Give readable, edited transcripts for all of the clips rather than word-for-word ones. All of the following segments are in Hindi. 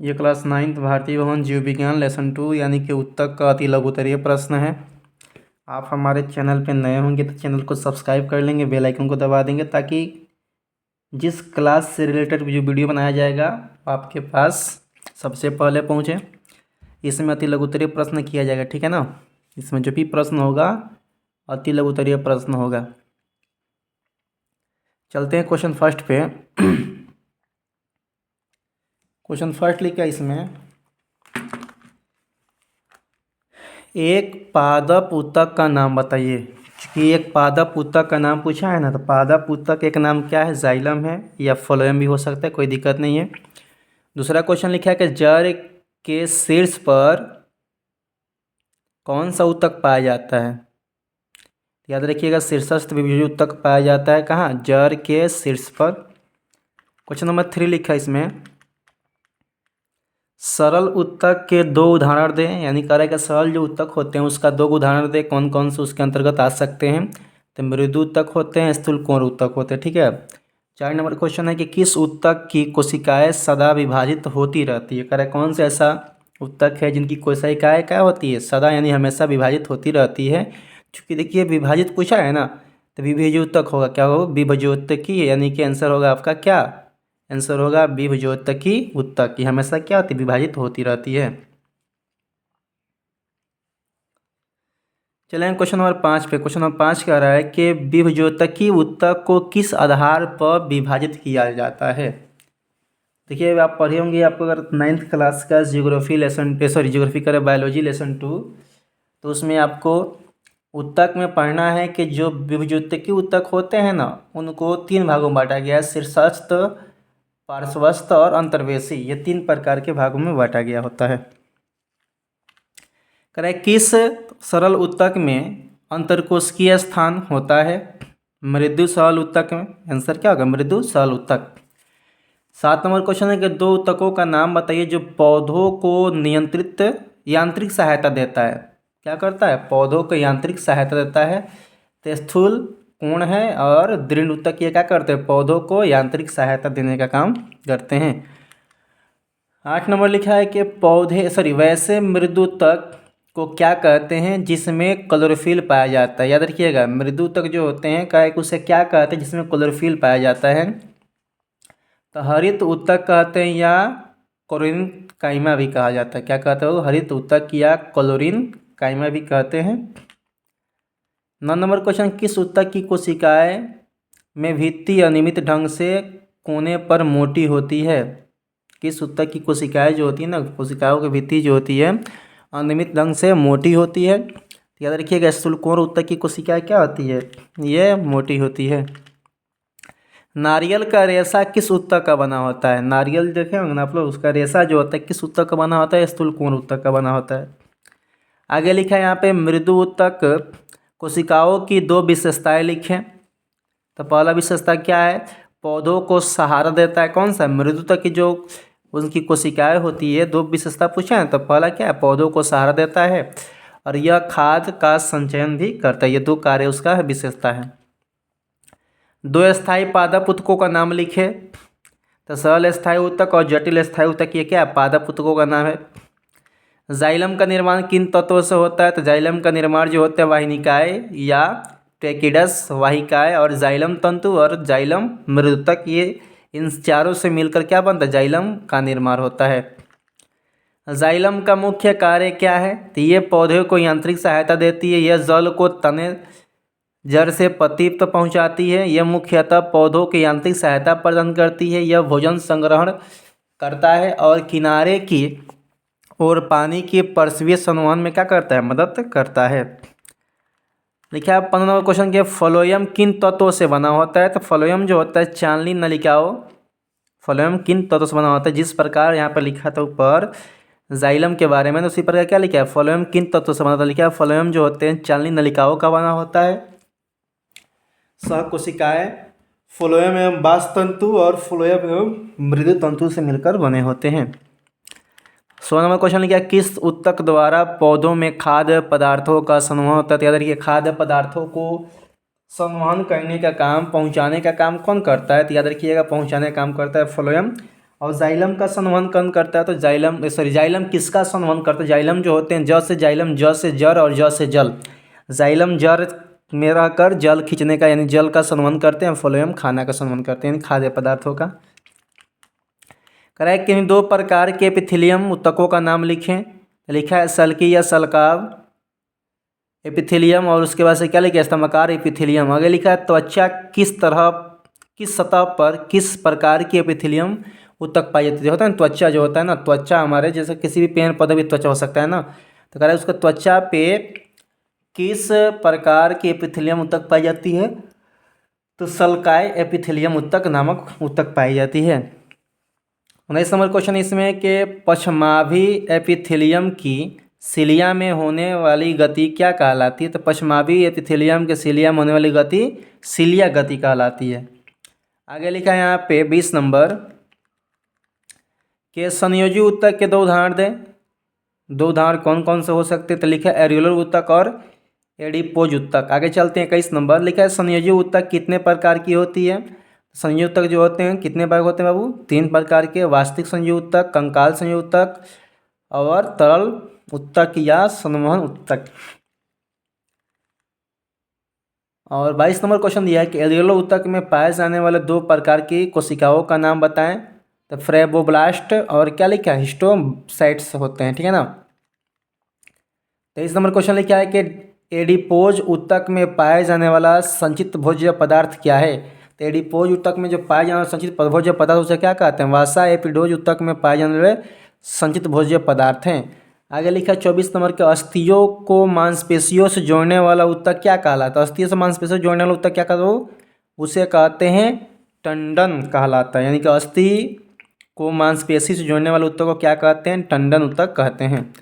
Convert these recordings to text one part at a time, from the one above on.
ये क्लास 9th भारतीय भवन जीव विज्ञान लेसन 2 यानी कि उत्तक का अति लघुत्तरीय प्रश्न है। आप हमारे चैनल पे नए होंगे तो चैनल को सब्सक्राइब कर लेंगे, बेल आइकन को दबा देंगे ताकि जिस क्लास से रिलेटेड जो वीडियो बनाया जाएगा आपके पास सबसे पहले पहुँचे। इसमें अति लघुत्तरीय प्रश्न किया जाएगा, ठीक है ना। इसमें जो भी प्रश्न होगा अति लघुत्तरीय प्रश्न होगा। चलते हैं क्वेश्चन फर्स्ट पे। क्वेश्चन फर्स्ट लिखा इसमें, एक पादप उत्तक का नाम बताइए। क्योंकि एक पादप उत्तक का नाम पूछा है ना, तो पादप उत्तक एक नाम क्या है, जाइलम है या फ्लोएम भी हो सकता है, कोई दिक्कत नहीं है। दूसरा क्वेश्चन लिखा है कि जड़ के शीर्ष पर कौन सा उत्तक पाया जाता है। याद रखिएगा, शीर्षस्थ विभुज उत्तक पाया जाता है कहाँ, जड़ के शीर्ष पर। क्वेश्चन नंबर 3 लिखा है इसमें, सरल उत्तक के दो उदाहरण दें। यानी कह रहा है कि सरल जो उत्तक होते हैं उसका दो उदाहरण दें, कौन कौन से उसके अंतर्गत आ सकते हैं। तो मृदु उत्तक होते हैं, स्थूल कोण उत्तक होते हैं, ठीक है। 4 नंबर क्वेश्चन है कि किस उत्तक की कोशिकाएं सदा विभाजित होती रहती है। कह रहा है कौन सा ऐसा उत्तक है जिनकी कोशिकाएं क्या होती है, सदा यानी हमेशा विभाजित होती रहती है। चूँकि देखिए विभाजित पूछा है ना, तो विभेज्योतक होगा, क्या होगा, विभज्योतकी, यानी कि आंसर होगा आपका क्या, आंसर होगा विभज्योतकी उत्तक की हमेशा क्या होती है, विभाजित होती रहती है। चलें क्वेश्चन नंबर 5 पे। क्वेश्चन नंबर 5 कह रहा है कि विभज्योतकी उत्तक को किस आधार पर विभाजित किया जाता है। देखिए आप पढ़े होंगे, आपको अगर 9th क्लास का जियोग्राफी लेसन जियोग्राफी करे बायोलॉजी लेसन 2, तो उसमें आपको उत्तक में पढ़ना है कि जो विभज्योतकी उत्तक होते हैं ना, उनको 3 भागों में बांटा गया है, शीर्षस्थ, पार्श्वस्थ और अंतर्वेशी। ये 3 प्रकार के भागों में बांटा गया होता है। कह रहे किस सरल उत्तक में अंतरकोशिकीय स्थान होता है। मृदु सरल उत्तक में आंसर क्या होगा, मृदु सरल उत्तक। 7 नंबर क्वेश्चन है कि दो उत्तकों का नाम बताइए जो पौधों को नियंत्रित यांत्रिक सहायता देता है। क्या करता है, पौधों को यांत्रिक सहायता देता है। तो स्थूल कोण है और दृढ़ उत्तक ये क्या करते हैं, पौधों को यांत्रिक सहायता देने का काम करते हैं। 8 नंबर लिखा है कि वैसे मृदु उत्तक को क्या कहते हैं जिसमें क्लोरोफिल पाया जाता है। याद रखिएगा, मृदु उत्तक जो होते हैं क्या उसे क्या कहते हैं जिसमें क्लोरोफिल पाया जाता है। तो हरित उत्तक कहते हैं या क्लोरीन काइमा भी कहा जाता है। क्या कहते हो, हरित उत्तक या क्लोरीन काइमा भी कहते हैं। 9 नंबर क्वेश्चन, किस उत्तक की कोशिकाएं में भित्ति अनियमित ढंग से कोने पर मोटी होती है। किस उत्तक की कोशिकाएं जो होती है ना, कोशिकाओं की भित्ति जो होती है अनियमित ढंग से मोटी होती है। याद रखिएगा, स्थूल कोण उत्तक की कोशिकाएं क्या होती है, ये मोटी होती है। नारियल का रेशा किस उत्तक का बना होता है। नारियल देखे होंगे ना आप लोग, उसका रेशा जो होता है किस उत्तक का बना होता है, स्थूल कोण उत्तक का बना होता है। आगे लिखा है यहाँ पे, मृदु उत्तक कोशिकाओं की 2 विशेषताएं लिखें। तो पहला विशेषता क्या है, पौधों को सहारा देता है। कौन सा, मृदु उत्तक की जो उनकी कोशिकाएं होती है 2 विशेषता पूछे हैं। तो पहला क्या है, पौधों को सहारा देता है और यह खाद का संचयन भी करता है। ये 2 कार्य उसका विशेषता है। 2 स्थायी पादप उत्तकों का नाम लिखे। तो सरल स्थायी उत्तक और जटिल स्थायी उत्तक ये क्या है, पादप उत्तकों का नाम है। जाइलम का निर्माण किन तत्वों से होता है। तो जाइलम का निर्माण जो होता है वाहिनिकाएं या ट्रेकिडस वाहिकाएं और जाइलम तंतु और जाइलम मृदुतक, ये इन चारों से मिलकर क्या बनता है, जाइलम का निर्माण होता है। जाइलम का मुख्य कार्य क्या है, तो ये पौधे को यांत्रिक सहायता देती है, यह जल को तने जड़ से पत्ती तक पहुँचाती है, यह मुख्यतः पौधों की यांत्रिक सहायता प्रदान करती है, यह भोजन संग्रहण करता है और किनारे की और पानी के परस्वीय संवहन में क्या करता है, मदद करता है। लिखा है 15 नंबर क्वेश्चन के, फ्लोएम किन तत्वों से बना होता है। तो फ्लोएम जो होता है चांदनी नलिकाओं, फ्लोएम किन तत्वों से बना होता है। जिस प्रकार यहाँ पर लिखा था ऊपर जाइलम के बारे में, तो उसी प्रकार क्या लिखा है, फ्लोएम किन तत्वों से बना था। लिखा है फ्लोएम जो होते हैं चांदनी नलिकाओं का बना होता है। सहकोशिकाएं फ्लोएम एवं बाह्य तंतु और फ्लोएम एवं मृदु तंतु से मिलकर बने होते हैं। 16 नंबर क्वेश्चन लिखा है, किस उत्तक द्वारा पौधों में खाद्य पदार्थों का संवहन होता है। याद रखिए, खाद्य पदार्थों को संवहन करने का काम, पहुंचाने का काम कौन करता है। तो याद रखिएगा, पहुंचाने का काम करता है फ्लोएम और जाइलम का संवहन कौन करता है? तो जाइलम किसका संवहन करता है? जाइलम जो होते हैं ज से जाइलम, ज से जर और ज से जल। जाइलम जर में रहकर जल खींचने का यानी जल का संवहन करते हैं, फ्लोएम खाना का संवहन करते हैं यानी खाद्य पदार्थों का। करेक्ट। इन 2 प्रकार के एपिथेलियम ऊतकों का नाम लिखें। लिखा है सल्की या सल्काव एपिथेलियम, और उसके बाद से क्या लिखा है? स्तंभाकार एपिथेलियम। आगे लिखा है त्वचा किस सतह पर किस प्रकार की एपिथेलियम ऊतक पाई जाती है? होता है ना त्वचा जो होता है ना, त्वचा हमारे जैसे किसी भी पेड़ पौधे भी त्वचा हो सकता है ना, तो कह रहा है उसका त्वचा पे किस प्रकार की एपिथेलियम ऊतक पाई जाती है? तो सल्काय एपिथेलियम ऊतक नामक ऊतक पाई जाती है। 19 नंबर क्वेश्चन इसमें कि पश्चमाभी एपिथेलियम की सिलिया में होने वाली गति क्या कहलाती है? तो पश्चमाभी एपिथेलियम के सिलिया में होने वाली गति सिलिया गति कहलाती है। आगे लिखा है यहाँ पे 20 नंबर के संयोजी ऊतक के 2 उदाहरण दें। 2 उदाहरण कौन कौन से हो सकते हैं? तो लिखा है एरियोलर ऊतक और एडिपोज ऊतक। आगे चलते हैं 21 नंबर। लिखा है संयोजी ऊतक कितने प्रकार की होती है? संयोजी ऊतक जो होते हैं कितने प्रकार होते हैं बाबू? 3 प्रकार के, वास्तविक संयोजी ऊतक, कंकाल संयोजी ऊतक और तरल ऊतक या संवहन ऊतक। और 22 नंबर क्वेश्चन दिया है कि एरियोलर ऊतक में पाए जाने वाले 2 प्रकार की कोशिकाओं का नाम बताएं। तो फ्रेबोब्लास्ट और क्या लिखा है? हिस्टोसाइट्स होते हैं, ठीक है ना। 23 नंबर क्वेश्चन लिखा है कि एडिपोज ऊतक में पाए जाने वाला संचित भोज्य पदार्थ क्या है? तो एडिपोज ऊतक में जो पाए जाने वाला संचित भोज्य पदार्थ उसे क्या कहते हैं? वसा एपिडोज ऊतक में पाए जाने वाले संचित भोज्य पदार्थ हैं। आगे लिखा 24 नंबर के अस्थियों को मांसपेशियों से जोड़ने वाला ऊतक क्या कहलाता है? अस्थियों से मांसपेशियों से जोड़ने वाला ऊतक क्या कहते हो? उसे कहते हैं टंडन कहलाता है। यानी कि अस्थि को मांसपेशी से जोड़ने वाले ऊतक को क्या कहते हैं? टंडन ऊतक कहते हैं।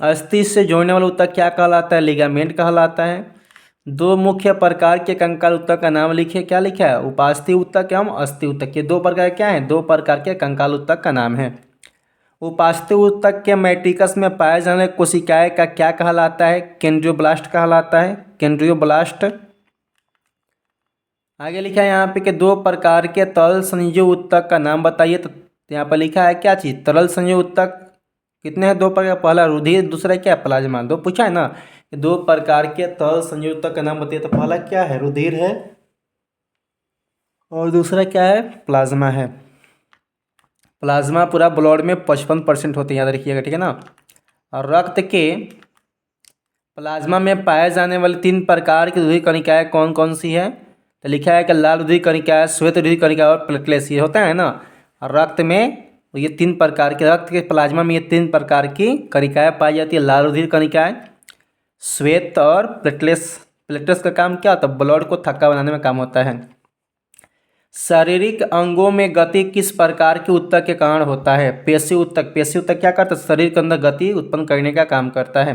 अस्थि से जोड़ने वाला ऊतक क्या कहलाता है? लिगामेंट कहलाता है। 2 मुख्य प्रकार के कंकाल ऊतक का नाम लिखिए। क्या लिखा है? उपास्थि ऊतक एवं अस्थि ऊतक। ये 2 प्रकार क्या है? 2 प्रकार के कंकाल ऊतक का नाम है। उपास्थि ऊतक के मैट्रिक्स में पाए जाने वाले कोशिकाएं का क्या कहलाता है? केंड्रियोब्लास्ट कहलाता है, केंड्रियोब्लास्ट। आगे लिखा है यहाँ पे कि 2 प्रकार के तरल संयोजी ऊतक का नाम बताइए। तो यहाँ पर लिखा है क्या चीज़? तरल संयोजी ऊतक कितने हैं? 2 प्रकार। पहला रुधिर, दूसरा क्या है? प्लाज्मा। 2 पूछा है ना कि 2 प्रकार के तरल संयोजी ऊतक का नाम बताइए। तो पहला क्या है? रुधिर है और दूसरा क्या है? प्लाज्मा है। प्लाज्मा पूरा ब्लड में 55% होते हैं, याद रखिएगा, ठीक है ना। और रक्त के प्लाज्मा में पाए जाने वाली 3 प्रकार की रुधिर कणिकाएँ कौन कौन सी है? तो लिखा है कि लाल रुधिर कणिका, श्वेत रुधिर कणिका और प्लेटलेट्स, ये होता है ना। और रक्त में ये 3 प्रकार के, रक्त के प्लाज्मा में ये 3 प्रकार की कणिकाएँ पाई जाती है। लाल रुधिर कणिकाएँ, श्वेत और प्लेटलेट्स। प्लेटलेट्स का काम क्या होता है? ब्लड को थक्का बनाने में काम होता है। शारीरिक अंगों में गति किस प्रकार के ऊतक के कारण होता है? पेशी ऊतक। पेशी ऊतक क्या करता है? शरीर के अंदर गति उत्पन्न करने का काम करता है।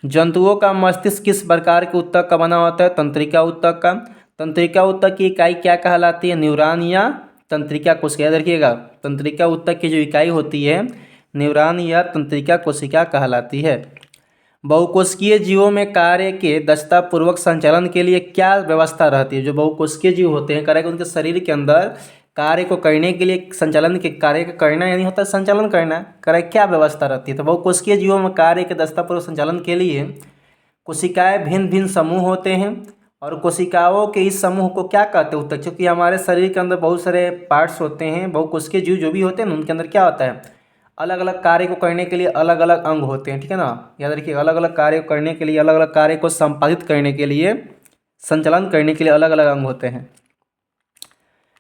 जंतुओं का मस्तिष्क किस प्रकार के ऊतक का बना होता है? तंत्रिका ऊतक का। तंत्रिका ऊतक की इकाई क्या कहलाती है? न्यूरॉन या तंत्रिका कोशिका। याद रखिएगा, तंत्रिका ऊतक की जो इकाई होती है न्यूरॉन या तंत्रिका कोशिका कहलाती है। बहुकोशिकीय जीवों में कार्य के दक्षतापूर्वक संचालन के लिए क्या व्यवस्था रहती है? जो बहुकोशिकीय जीव होते हैं, कार्य उनके शरीर के अंदर कार्य को करने के लिए, संचालन के कार्य को करना यानी होता है संचालन करना, कार्य क्या व्यवस्था रहती है? तो बहुकोशिकीय जीवों में कार्य के दक्षतापूर्वक संचालन के लिए कोशिकाएं भिन्न भिन्न समूह होते हैं और कोशिकाओं के इस समूह को क्या कहते हैं? ऊतक। क्योंकि हमारे शरीर के अंदर बहुत सारे पार्ट्स होते हैं, बहुकोशिकीय जीव जो भी होते हैं ना, उनके अंदर क्या होता है? अलग अलग कार्य को करने के लिए अलग अलग अंग होते हैं, ठीक है ना। याद रखिए, अलग अलग कार्य को करने के लिए, अलग अलग कार्य को संपादित करने के लिए, संचालन करने के लिए अलग अलग अंग होते हैं।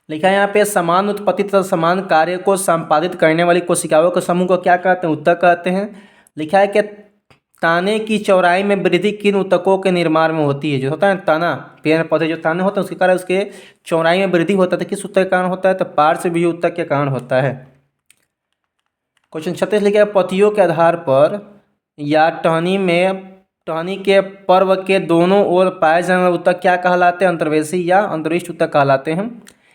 लिखा है यहाँ पे समान उत्पत्ति तथा समान कार्य को संपादित करने वाली कोशिकाओं के समूह को क्या कहते हैं? ऊतक कहते हैं। लिखा है कि ताने की चौड़ाई में वृद्धि किन ऊतकों के निर्माण में होती है? जो होता है तना, पेड़ पौधे जो ताने होते हैं उसके कारण उसके चौड़ाई में वृद्धि होता है। किस ऊतक के कारण होता है? तो पार्श्वबीज ऊतक के कारण होता है। क्वेश्चन 36 लिखा है पतियों के आधार पर या टहनी के पर्व के दोनों ओर पाए जाने वाले ऊतक क्या कहलाते हैं? अंतर्वेशी या अंतर्विष्ट ऊतक कहलाते हैं।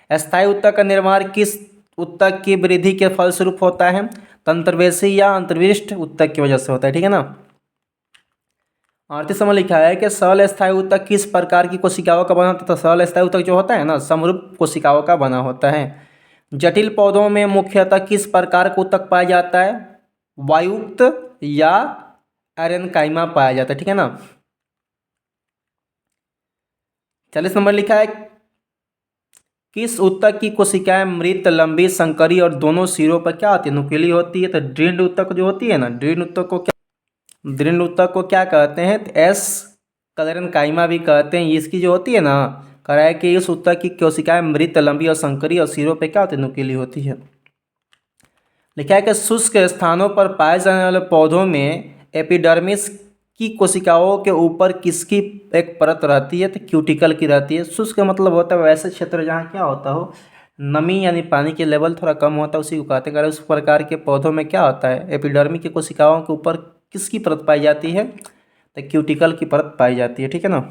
अस्थायी ऊतक का निर्माण किस ऊतक की वृद्धि के फलस्वरूप होता है? अंतर्वेशी या अंतर्विष्ट ऊतक की वजह से होता है, ठीक है ना। 38 में लिखा है कि सरल स्थायी ऊतक किस प्रकार की कोशिकाओं का बना होता है? तो सरल स्थायी ऊतक जो होता है ना, समरूप कोशिकाओं का बना होता है। जटिल पौधों में मुख्यतः किस प्रकार का ऊतक पाया जाता है? वायुक्त या एरेनकाइमा पाया जाता है, ठीक है ना। 40 नंबर लिखा है, किस ऊतक की कोशिकाएं मृत, लंबी, संकरी और दोनों सिरों पर क्या होती है? नुकीली होती है। तो दृढ़ ऊतक जो होती है ना, दृढ़ ऊतक को क्या कहते हैं? तो एस कलरेनकाइमा भी कहते हैं। इसकी जो होती है ना, कह रहा है कि इस ऊतक की कोशिकाएं मृत, लंबी और संकरी और सिरों पे क्या होती है? नुकीली होती है। लिखा है कि शुष्क स्थानों पर पाए जाने वाले पौधों में एपिडर्मिस की कोशिकाओं के ऊपर किसकी एक परत रहती है? तो क्यूटिकल की रहती है। शुष्क का मतलब होता है वैसे क्षेत्र जहाँ क्या होता हो, नमी यानी पानी के लेवल थोड़ा कम होता है, उसी को कहते हैं। उस प्रकार के पौधों में क्या होता है? एपिडर्मी की कोशिकाओं के ऊपर किसकी परत पाई जाती है? तो क्यूटिकल की परत पाई जाती है, ठीक है ना।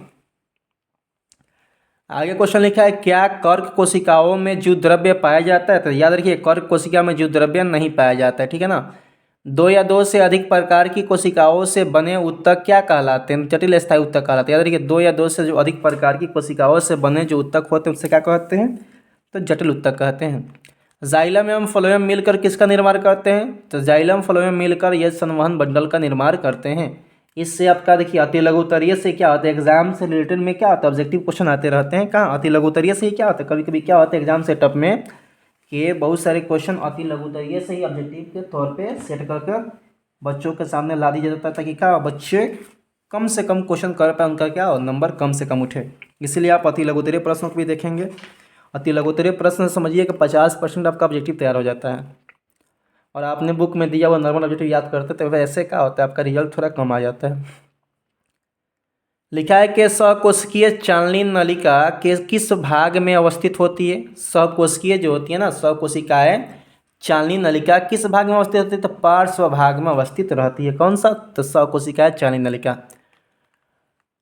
आगे क्वेश्चन लिखा है, क्या कर्क कोशिकाओं में जीव द्रव्य पाया जाता है? तो याद रखिए, कर्क कोशिका में जीव द्रव्य नहीं पाया जाता है, ठीक है ना। दो या दो से अधिक प्रकार की कोशिकाओं से बने ऊतक क्या कहलाते हैं? जटिल स्थायी ऊतक कहलाते हैं। याद रखिए, दो या दो से जो अधिक प्रकार की कोशिकाओं से बने जो ऊतक होते हैं उससे क्या कहते हैं? तो जटिल ऊतक कहते हैं। जाइलम एवं फ्लोएम मिलकर किसका निर्माण करते हैं? तो जाइलम फ्लोएम मिलकर यह संवहन बंडल का निर्माण करते हैं। इससे आपका देखिए अति लघु उत्तरीय से क्या होता है? एग्जाम से रिलेटेड में क्या होता है? ऑब्जेक्टिव क्वेश्चन आते रहते हैं। कहाँ? अति लघु उत्तरीय से ही क्या होता है? कभी कभी क्या होता है एग्जाम सेटअप में कि बहुत सारे क्वेश्चन अति लघु उत्तरीय से ही ऑब्जेक्टिव के तौर पे सेट करके बच्चों के सामने ला दिया जाता है, ताकि क्या बच्चे कम से कम क्वेश्चन कर पाए, उनका क्या हो, नंबर कम से कम उठे। इसलिए आप अति लघु उत्तरीय प्रश्नों को भी देखेंगे। अति लघु उत्तरीय प्रश्न समझिए कि 50% आपका ऑब्जेक्टिव तैयार हो जाता है, और आपने बुक में दिया हुआ नॉर्मल ऑब्जेक्टिव याद करते तो वैसे क्या होता है, आपका रिजल्ट थोड़ा कम आ जाता है। लिखा है कि सकोशिकीय चालनी नलिका के किस भाग में अवस्थित होती है? सकोशिकीय जो होती है ना, सकोशिकाएं चालनी नलिका किस भाग में अवस्थित होती है? तो पार्श्व भाग में अवस्थित रहती है। कौन सा? तो सकोशिकाएं चालनी नलिका।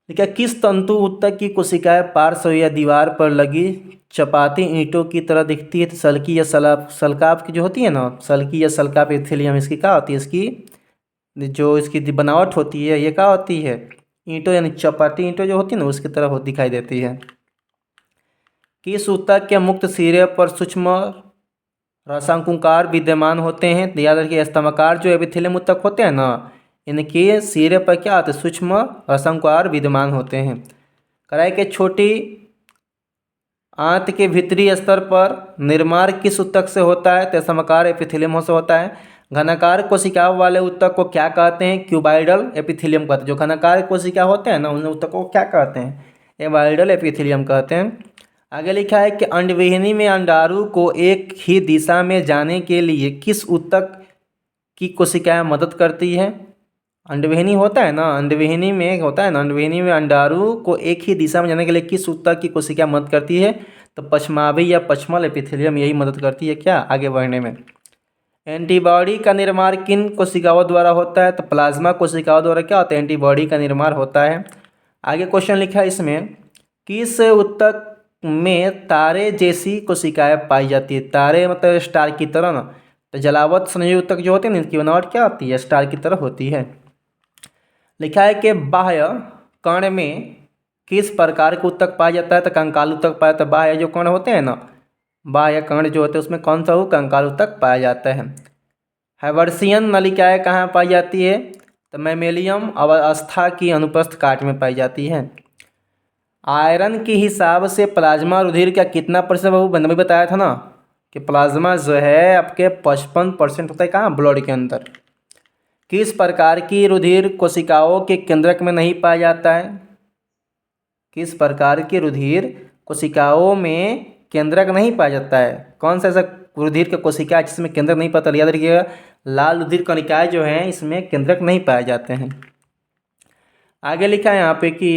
लिखा है, किस तंतु ऊतक की कोशिकाएं पार्श्व या दीवार पर लगी चपाती ईंटों की तरह दिखती है? तो सल्की या सल्काप की जो होती है ना, सल्की या सल्काप एपिथेलियम, इसकी क्या होती है? इसकी जो इसकी बनावट होती है ये क्या होती है? ईंटों यानी चपाटी ईंटों जो होती है ना उसकी तरह दिखाई देती है। किस ऊतक के मुक्त सिरे पर सूक्ष्म रसांकुकार विद्यमान होते हैं? तो याद रखिए, स्तंभाकार जो एपिथेलियम ऊतक होते हैं ना, इनके सिरे पर क्या होते हैं? सूक्ष्म रसांकुकार विद्यमान होते हैं। कराए के छोटी आंत के भीतरी स्तर पर निर्माण किस ऊतक से होता है? तो स्तंभाकार एपिथेलियम से होता है। घनाकार कोशिकाओं वाले ऊतक को क्या कहते हैं? क्यूबाइडल एपिथेलियम कहते हैं। जो घनाकार कोशिका होते हैं ना उन ऊतकों को क्या कहते हैं? एबाइडल एपिथेलियम कहते हैं। आगे लिखा है कि अंडविहीनी में अंडाणु को एक ही दिशा में जाने के लिए किस ऊतक की कोशिकाएं मदद करती है? अंडविहीनी होता है ना, अंडविहीनी में होता है ना, अंडविहीनी में अंडाणु को एक ही दिशा में जाने के लिए किस ऊतक की कोशिका मदद करती है? तो पश्चमाभी या पश्चमल एपिथेलियम यही मदद करती है क्या आगे बढ़ने में। एंटीबॉडी का निर्माण किन कोशिकाओं द्वारा होता है? तो प्लाज्मा कोशिकाओं द्वारा क्या होता है? एंटीबॉडी का निर्माण होता है। आगे क्वेश्चन लिखा है इसमें, किस ऊतक में तारे जैसी कोशिकाएं पाई जाती है? तारे मतलब स्टार की तरह ना, तो जलावत संयोजी ऊतक जो होते हैं ना इनकी बनावट क्या होती है? स्टार की तरह होती है। लिखा है कि बाह्य कण में किस प्रकार के ऊतक पाया जाता है? तो कंकाल ऊतक पाया जाता है। बाह्य जो कण होते हैं ना, बाह्य कण जो होते हैं उसमें कौन सा हो? कंकाल ऊतक पाया जाता है। हैवर्सियन नलिकाएं कहाँ पाई जाती है? तो मैमेलियम अवस्था की अनुप्रस्थ काट में पाई जाती है। आयरन के हिसाब से प्लाज्मा रुधिर का कितना परसेंट? वो मैंने भी बताया था ना कि प्लाज्मा जो है आपके 55% होता है कहाँ? ब्लड के अंदर। किस प्रकार की रुधिर कोशिकाओं के केंद्रक में नहीं पाया जाता है? किस प्रकार की रुधिर कोशिकाओं में केंद्रक नहीं पाया जाता है? कौन सा ऐसा रुधिर का कोशिका है जिसमें केंद्रक नहीं पाता? याद रखिएगा, लाल रुधिर कणिकाएं जो हैं इसमें केंद्रक नहीं पाए जाते हैं। आगे लिखा है यहाँ पे कि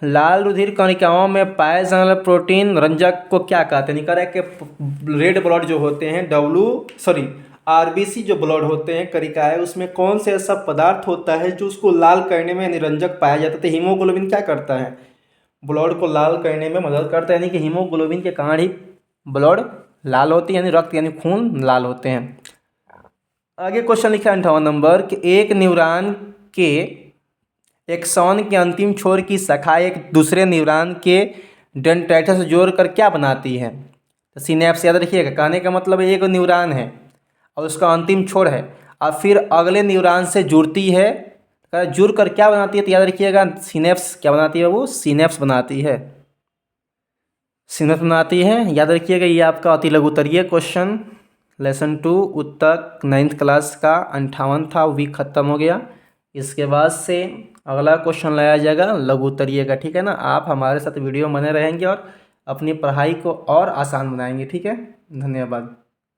लाल रुधिर कणिकाओं में पाए जाने वाले प्रोटीन रंजक को क्या कहते हैं? निकल रहा है कि रेड ब्लड जो होते हैं आरबीसी जो ब्लड होते हैं कणिकाएं, उसमें कौन से ऐसा पदार्थ होता है जो उसको लाल करने में निरंजक पाया जाता है? तो हीमोग्लोबिन क्या करता है? ब्लड को लाल करने में मदद करता है, यानी कि हीमोग्लोबिन के कारण ही ब्लड लाल होती है, यानी रक्त यानी खून लाल होते हैं। आगे क्वेश्चन लिखा है 58 नंबर कि एक न्यूरॉन के एक्सॉन के अंतिम छोर की शाखा एक दूसरे न्यूरॉन के डेंड्राइट से जोड़कर क्या बनाती है? तो सिनेप्स याद रखिएगा, कहने का मतलब एक न्यूरॉन है और उसका अंतिम छोर है और फिर अगले न्यूरॉन से जुड़ती है, जुड़ कर क्या बनाती है, तो याद रखिएगा सिनेप्स क्या बनाती है, वो सिनेप्स बनाती है, सिनेप्स बनाती है। याद रखिएगा ये आपका अति लघु उत्तरीय क्वेश्चन लेसन 2 उत्तर 9th क्लास का 58 था, वीक खत्म हो गया। इसके बाद से अगला क्वेश्चन लाया जाएगा लघु उत्तरीय का, ठीक है ना। आप हमारे साथ वीडियो बने रहेंगे और अपनी पढ़ाई को और आसान बनाएंगे, ठीक है। धन्यवाद।